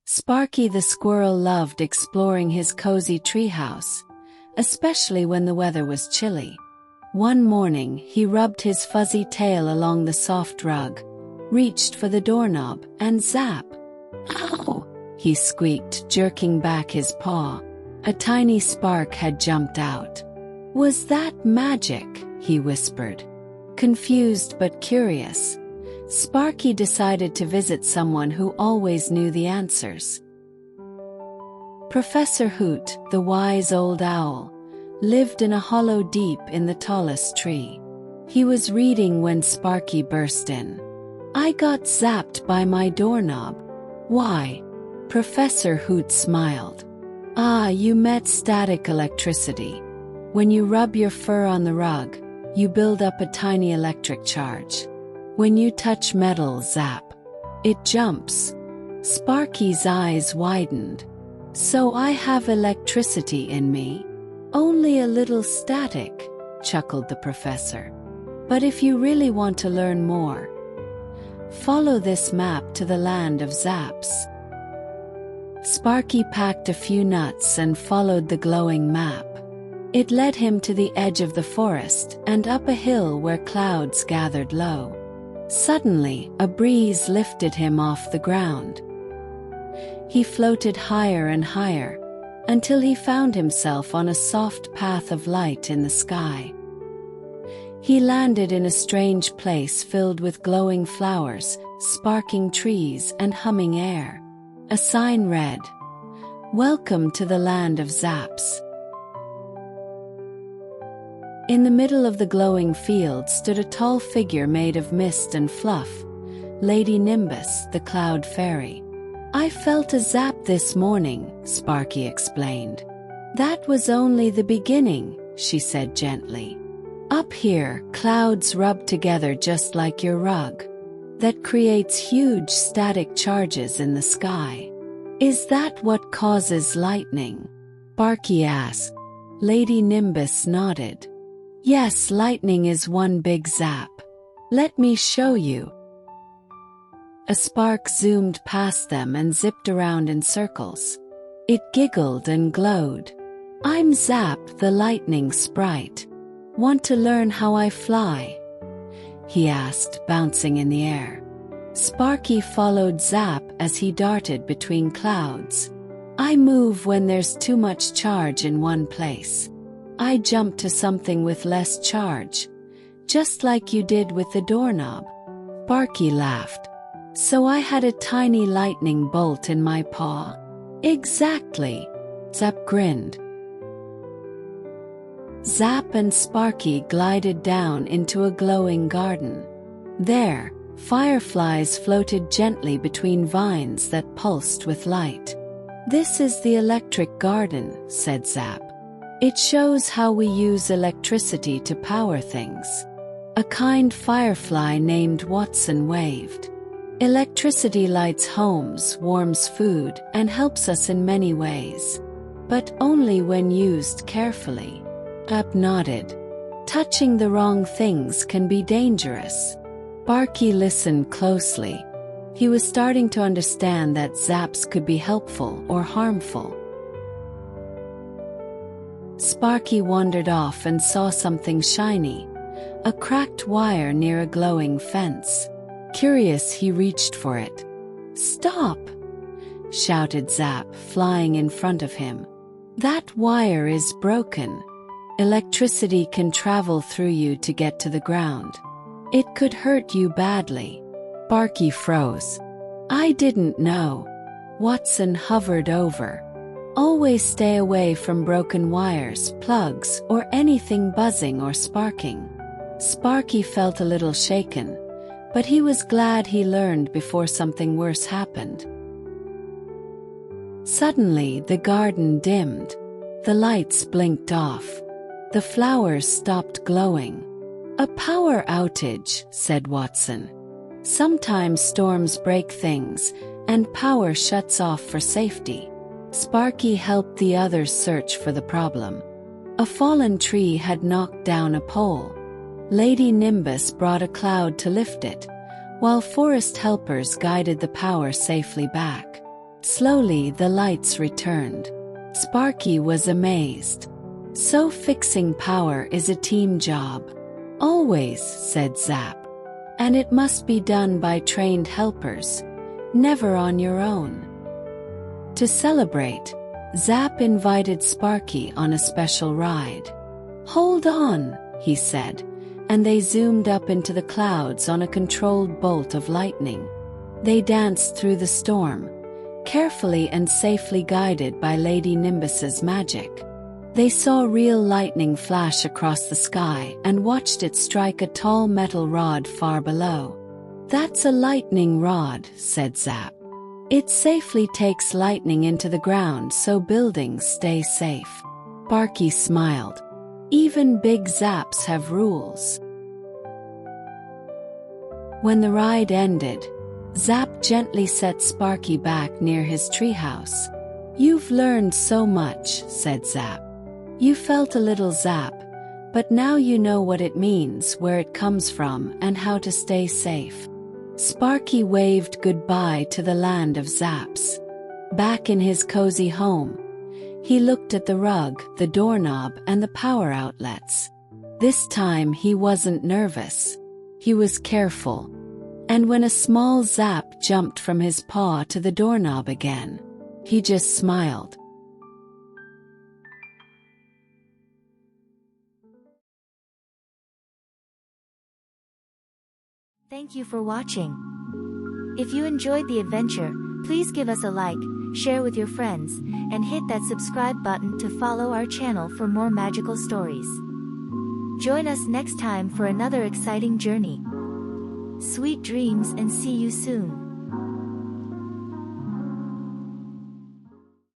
Sparky the squirrel loved exploring his cozy treehouse, especially when the weather was chilly. One morning, he rubbed his fuzzy tail along the soft rug, reached for the doorknob, and zap! Ow! He squeaked, jerking back his paw. A tiny spark had jumped out. Was that magic? He whispered. Confused but curious, Sparky decided to visit someone who always knew the answers. Professor Hoot, the wise old owl, lived in a hollow deep in the tallest tree. He was reading when Sparky burst in. "I got zapped by my doorknob." "Why?" Professor Hoot smiled. "Ah, you met static electricity. When you rub your fur on the rug, you build up a tiny electric charge. When you touch metal, zap! It jumps." Sparky's eyes widened. "So I have electricity in me?" "Only a little static," chuckled the professor. "But if you really want to learn more, follow this map to the Land of Zaps." Sparky packed a few nuts and followed the glowing map. It led him to the edge of the forest and up a hill where clouds gathered low. Suddenly, a breeze lifted him off the ground. He floated higher and higher, until he found himself on a soft path of light in the sky. He landed in a strange place filled with glowing flowers, sparking trees, and humming air. A sign read, "Welcome to the Land of Zaps." In the middle of the glowing field stood a tall figure made of mist and fluff, Lady Nimbus, the cloud fairy. "I felt a zap this morning," Sparky explained. "That was only the beginning," she said gently. "Up here, clouds rub together just like your rug. That creates huge static charges in the sky." "Is that what causes lightning?" Sparky asked. Lady Nimbus nodded. "Yes, lightning is one big zap. Let me show you." A spark zoomed past them and zipped around in circles. It giggled and glowed. "I'm Zap, the lightning sprite. Want to learn how I fly?" he asked, bouncing in the air. Sparky followed Zap as he darted between clouds. "I move when there's too much charge in one place. I jump to something with less charge, just like you did with the doorknob." Sparky laughed. "So I had a tiny lightning bolt in my paw?" "Exactly," Zap grinned. Zap and Sparky glided down into a glowing garden. There, fireflies floated gently between vines that pulsed with light. "This is the electric garden," said Zap. "It shows how we use electricity to power things." A kind firefly named Watson waved. "Electricity lights homes, warms food, and helps us in many ways. But only when used carefully." Zap nodded. "Touching the wrong things can be dangerous." Sparky listened closely. He was starting to understand that zaps could be helpful or harmful. Sparky wandered off and saw something shiny, a cracked wire near a glowing fence. Curious, he reached for it. "Stop!" shouted Zap, flying in front of him. "That wire is broken. Electricity can travel through you to get to the ground. It could hurt you badly." Sparky froze. "I didn't know." Watson hovered over. "Always stay away from broken wires, plugs, or anything buzzing or sparking." Sparky felt a little shaken, but he was glad he learned before something worse happened. Suddenly, the garden dimmed. The lights blinked off. The flowers stopped glowing. "A power outage," said Watson. "Sometimes storms break things, and power shuts off for safety." Sparky helped the others search for the problem. A fallen tree had knocked down a pole. Lady Nimbus brought a cloud to lift it, while forest helpers guided the power safely back. Slowly the lights returned. Sparky was amazed. So fixing power is a team job. Always, said Zap. And it must be done by trained helpers, never on your own. To celebrate, Zap invited Sparky on a special ride. Hold on, he said, and they zoomed up into the clouds on a controlled bolt of lightning. They danced through the storm, carefully and safely guided by Lady Nimbus's magic. They saw real lightning flash across the sky and watched it strike a tall metal rod far below. That's a lightning rod, said Zap. It safely takes lightning into the ground so buildings stay safe. Sparky smiled. Even big Zaps have rules. When the ride ended, Zap gently set Sparky back near his treehouse. You've learned so much, said Zap. You felt a little zap, but now you know what it means, where it comes from, and how to stay safe. Sparky waved goodbye to the Land of Zaps. Back in his cozy home, he looked at the rug, the doorknob, and the power outlets. This time he wasn't nervous. He was careful. And when a small Zap jumped from his paw to the doorknob again, he just smiled. Thank you for watching. If you enjoyed the adventure, please give us a like, share with your friends, and hit that subscribe button to follow our channel for more magical stories. Join us next time for another exciting journey. Sweet dreams and see you soon.